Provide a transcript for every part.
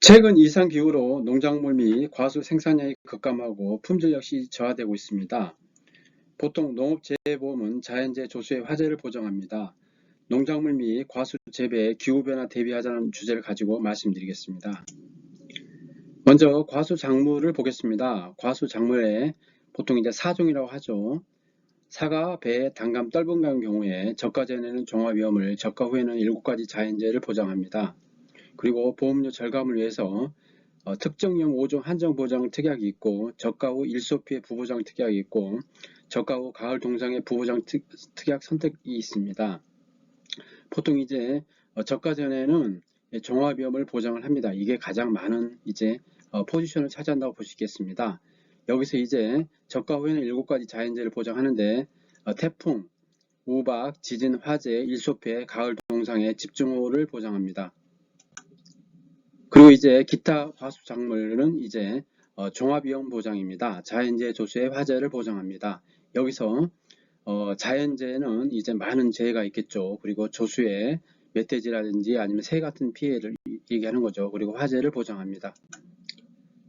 최근 이상기후로 농작물 및 과수 생산량이 급감하고 품질 역시 저하되고 있습니다. 보통 농업재해보험은 자연재해 조수의 화재를 보장합니다. 농작물 및 과수 재배에 기후변화 대비하자는 주제를 가지고 말씀드리겠습니다. 먼저 과수 작물을 보겠습니다. 과수 작물에 보통 이제 사종이라고 하죠. 사과, 배, 단감, 떫은 같은 경우에 적과 전에는 종합위험을, 적과 후에는 7가지 자연재해를 보장합니다. 그리고 보험료 절감을 위해서 특정형 5종 한정 보장 특약이 있고, 적가 후 일소피해 부보장 특약이 있고, 적가 후 가을 동상의 부보장 특약 선택이 있습니다. 보통 이제 적가 전에는 종합위험을 보장을 합니다. 이게 가장 많은 이제 포지션을 차지한다고 볼 수 있겠습니다. 여기서 이제 적가 후에는 7가지 자연재해를 보장하는데 태풍, 우박, 지진, 화재, 일소피해, 가을 동상의 집중호우를 보장합니다. 그리고 이제 기타 과수 작물은 이제 종합위험 보장입니다. 자연재해 조수의 화재를 보장합니다. 여기서 자연재해는 이제 많은 재해가 있겠죠. 그리고 조수의 멧돼지라든지 아니면 새 같은 피해를 얘기하는 거죠. 그리고 화재를 보장합니다.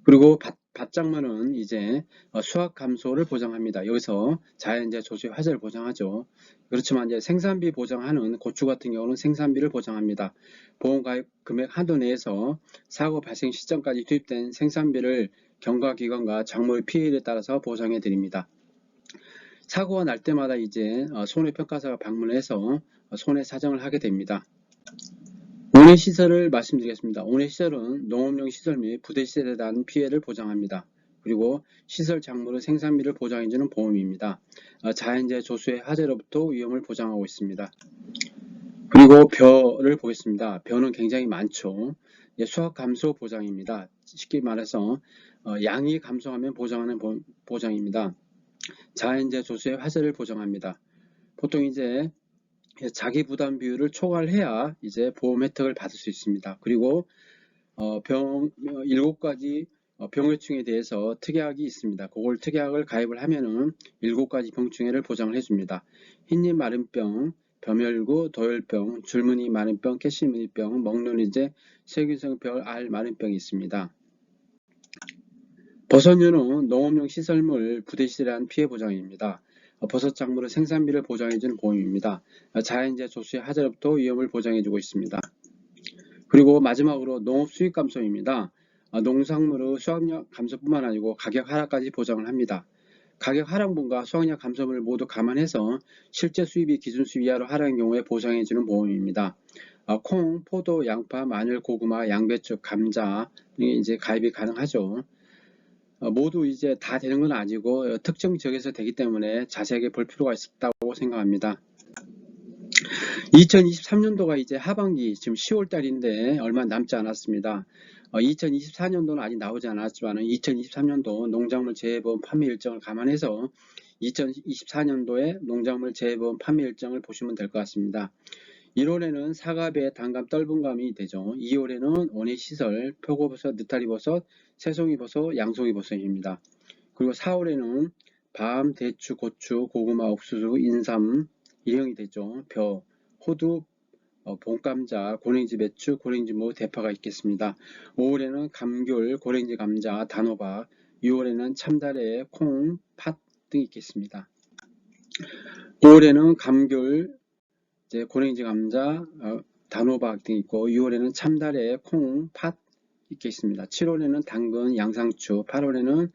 그리고 밭작물은 이제 수확 감소를 보장합니다. 여기서 자연재해 조수의 화재를 보장하죠. 그렇지만 이제 생산비 보장하는 고추 같은 경우는 생산비를 보장합니다. 보험가입 금액 한도 내에서 사고 발생 시점까지 투입된 생산비를 경과기관과 작물 피해에 따라서 보상해 드립니다. 사고가 날 때마다 이제 손해평가사가 방문해서 손해사정을 하게 됩니다. 온해시설을 말씀드리겠습니다. 온해시설은 농업용 시설 및 부대시설에 대한 피해를 보장합니다. 그리고 시설 작물의 생산비를 보장해주는 보험입니다. 자연재해 조수의 화재로부터 위험을 보장하고 있습니다. 그리고 벼를 보겠습니다. 벼는 굉장히 많죠. 수확 감소 보장입니다. 쉽게 말해서 양이 감소하면 보장하는 보장입니다. 자연재해 조수의 화재를 보장합니다. 보통 이제 자기 부담 비율을 초과해야 이제 보험 혜택을 받을 수 있습니다. 그리고 7가지 병해충에 대해서 특약이 있습니다. 그걸 특약을 가입을 하면은 7가지 병충해를 보장을 해줍니다. 흰잎 마른병, 벼멸구, 도열병, 줄무늬 마른병, 캐시무늬병, 먹눈이제, 세균성 별알 마른병이 있습니다. 버섯류는 농업용 시설물 부대시설에 대한 피해 보장입니다. 버섯 작물의 생산비를 보장해주는 보험입니다. 자연재해 조수의 화재로부터 위험을 보장해주고 있습니다. 그리고 마지막으로 농업 수익 감소입니다. 농산물의 수확량 감소뿐만 아니고 가격 하락까지 보장을 합니다. 가격 하락분과 수확량 감소분을 모두 감안해서 실제 수입이 기준 수입 이하로 하락한 경우에 보장해주는 보험입니다. 콩, 포도, 양파, 마늘, 고구마, 양배추, 감자 등이 이제 가입이 가능하죠. 모두 이제 다 되는 건 아니고 특정 지역에서 되기 때문에 자세하게 볼 필요가 있다고 생각합니다. 2023년도가 이제 하반기 지금 10월 달인데 얼마 남지 않았습니다. 2024년도는 아직 나오지 않았지만 2023년도 농작물 재해보험 판매 일정을 감안해서 2024년도에 농작물 재해보험 판매 일정을 보시면 될 것 같습니다. 1월에는 사과배, 단감, 떫은감이 되죠. 2월에는 온해시설, 표고버섯, 느타리버섯, 새송이버섯, 양송이버섯입니다. 그리고 4월에는 밤, 대추, 고추, 고구마, 옥수수, 인삼, 일형이 되죠. 벼, 호두, 봄감자, 고랭지 배추, 고랭지 무, 대파가 있겠습니다. 5월에는 감귤, 고랭지 감자, 단호박, 6월에는 참다래, 콩, 팥 등이 있겠습니다. 5월에는 감귤, 이제 고랭지 감자, 단호박 등이 있고 6월에는 참다래, 콩, 팥 있겠습니다. 7월에는 당근, 양상추, 8월에는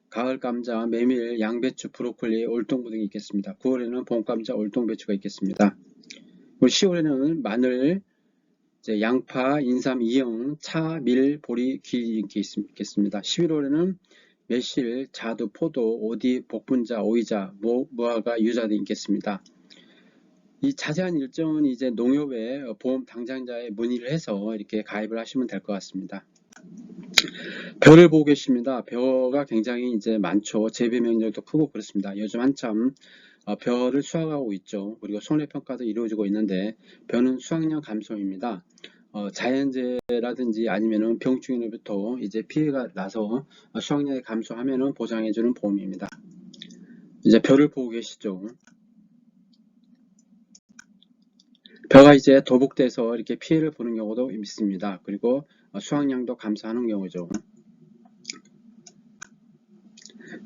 가을 감자, 메밀, 양배추, 브로콜리, 올동부 등이 있겠습니다. 9월에는 봄감자, 올동배추가 있겠습니다. 10월에는 마늘, 이제 양파, 인삼, 이영, 차, 밀, 보리, 귀 있겠습니다. 11월에는 매실, 자두, 포도, 오디, 복분자, 오이자, 무화과, 유자 등이 있겠습니다. 이 자세한 일정은 이제 농협의 보험 당장자에 문의를 해서 이렇게 가입을 하시면 될 것 같습니다. 벼를 보고 계십니다. 벼가 굉장히 이제 많죠. 재배 면적도 크고 그렇습니다. 요즘 한참 벼를 수확하고 있죠. 그리고 손해평가도 이루어지고 있는데 벼는 수확량 감소입니다. 자연재해라든지 아니면은 병충해로부터 이제 피해가 나서 수확량이 감소하면은 보장해주는 보험입니다. 이제 벼를 보고 계시죠. 벼가 이제 도복돼서 이렇게 피해를 보는 경우도 있습니다. 그리고 수확량도 감소하는 경우죠.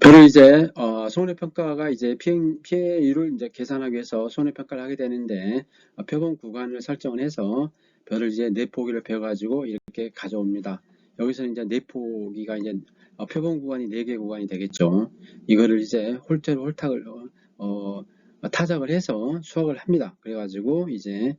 벼를 이제 손해평가가 이제 피해율을 이제 계산하기 위해서 손해평가를 하게 되는데 표본 구간을 설정을 해서 벼를 이제 내포기를 베어가지고 이렇게 가져옵니다. 여기서 이제 내포기가 이제 표본 구간이 4개 구간이 되겠죠. 이거를 이제 홀대로 홀탁을 타작을 해서 수확을 합니다. 그래가지고 이제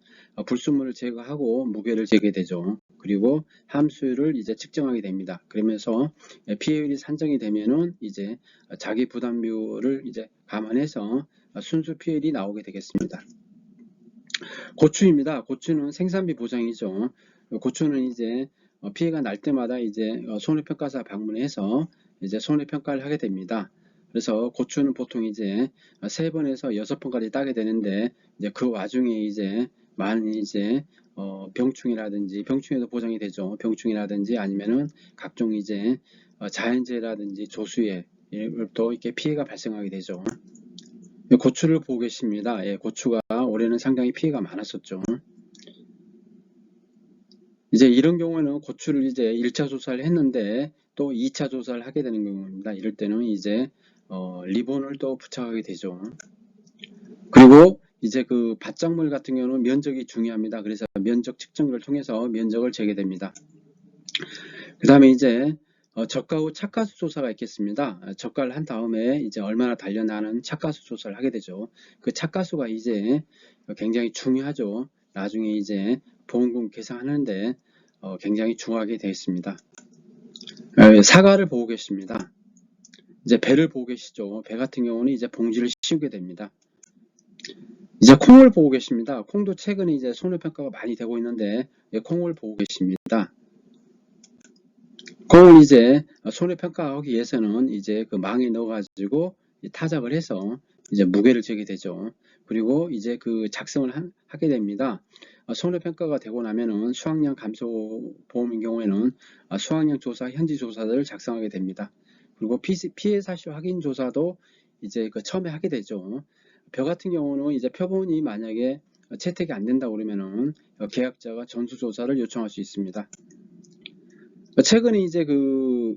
불순물을 제거하고 무게를 재게 되죠. 그리고 함수를 이제 측정하게 됩니다. 그러면서 피해율이 산정이 되면은 이제 자기 부담 비율을 이제 감안해서 순수 피해율이 나오게 되겠습니다. 고추입니다. 고추는 생산비 보장이죠. 고추는 이제 피해가 날 때마다 이제 손해평가사 방문해서 이제 손해평가를 하게 됩니다. 그래서 고추는 보통 이제 3번에서 6번까지 따게 되는데 이제 그 와중에 이제 많은 이제 병충이라든지 병충해도 보장이 되죠. 병충이라든지 아니면은 각종 이제 자연재해라든지 조수에 또 이렇게 피해가 발생하게 되죠. 고추를 보고 계십니다. 예, 고추가 올해는 상당히 피해가 많았었죠. 이제 이런 경우에는 고추를 이제 1차 조사를 했는데 또 2차 조사를 하게 되는 경우입니다. 이럴 때는 이제 리본을 또 부착하게 되죠. 그리고 이제 그 밭작물 같은 경우는 면적이 중요합니다. 그래서 면적 측정기를 통해서 면적을 재게 됩니다. 그 다음에 이제 저가 후 착가수 조사가 있겠습니다. 저가를 한 다음에 이제 얼마나 달려나는 착가수 조사를 하게 되죠. 그 착가수가 이제 굉장히 중요하죠. 나중에 이제 보험금 계산하는데 굉장히 중요하게 되어 있습니다. 사과를 보고 계십니다. 이제 배를 보고 계시죠. 배 같은 경우는 이제 봉지를 씌우게 됩니다. 이제 콩을 보고 계십니다. 콩도 최근에 이제 손해평가가 많이 되고 있는데 콩을 보고 계십니다. 콩을 이제 손해평가하기 위해서는 이제 그 망에 넣어가지고 타작을 해서 이제 무게를 재게 되죠. 그리고 이제 그 작성을 하게 됩니다. 손해평가가 되고 나면은 수확량 감소 보험인 경우에는 수확량 조사, 현지 조사들을 작성하게 됩니다. 그리고 피해 사실 확인 조사도 이제 그 처음에 하게 되죠. 벼 같은 경우는 이제 표본이 만약에 채택이 안 된다 그러면은 계약자가 전수조사를 요청할 수 있습니다. 최근에 이제 그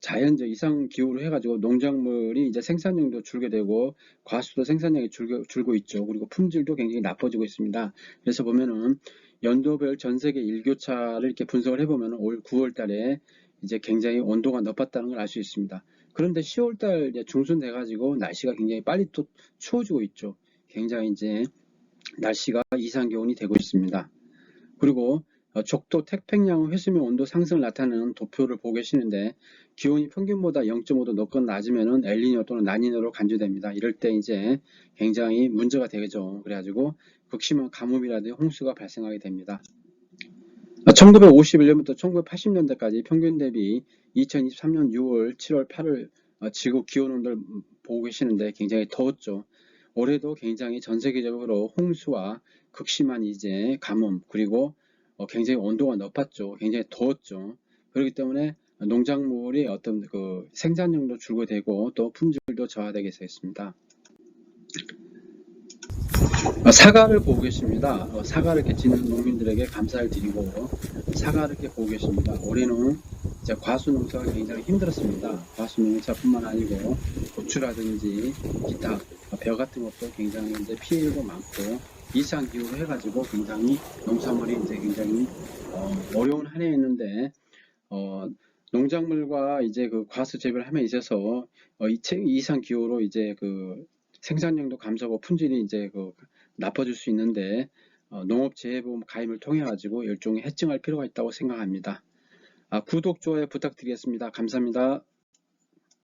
자연적 이상 기후로 해가지고 농작물이 이제 생산량도 줄게 되고 과수도 생산량이 줄고 있죠. 그리고 품질도 굉장히 나빠지고 있습니다. 그래서 보면은 연도별 전 세계 일교차를 이렇게 분석을 해보면 올 9월 달에 이제 굉장히 온도가 높았다는 걸 알 수 있습니다. 그런데 10월 달 중순 돼가지고 날씨가 굉장히 빨리 또 추워지고 있죠. 굉장히 이제 날씨가 이상 기온이 되고 있습니다. 그리고 적도 태평양 회수면 온도 상승을 나타내는 도표를 보고 계시는데 기온이 평균보다 0.5도 높거나 낮으면 엘니뇨 또는 라니뇨로 간주됩니다. 이럴 때 이제 굉장히 문제가 되죠. 그래가지고 극심한 가뭄이라든지 홍수가 발생하게 됩니다. 1951년부터 1980년대까지 평균 대비 2023년 6월, 7월, 8월 지구 기온 온도를 보고 계시는데 굉장히 더웠죠. 올해도 굉장히 전 세계적으로 홍수와 극심한 이제 가뭄 그리고 굉장히 온도가 높았죠. 굉장히 더웠죠. 그렇기 때문에 농작물이 어떤 그 생산량도 줄고되고 또 품질도 저하되겠습니다. 사과를 보고 계십니다. 사과를 이렇게 짓는 농민들에게 감사를 드리고 사과를 이렇게 보고 계십니다. 올해는 이제 과수 농사가 굉장히 힘들었습니다. 과수 농사뿐만 아니고 고추라든지 기타 벼 같은 것도 굉장히 이제 피해도 많고 이상 기후로 해가지고 굉장히 농산물이 이제 굉장히 어려운 한 해였는데 농작물과 이제 그 과수 재배를 함에 있어서 이상 기후로 이제 그 생산량도 감소하고 품질이 이제 그 나빠질 수 있는데 농업재해보험 가입을 통해 가지고 일종의 해증할 필요가 있다고 생각합니다. 구독, 좋아요 부탁드리겠습니다. 감사합니다.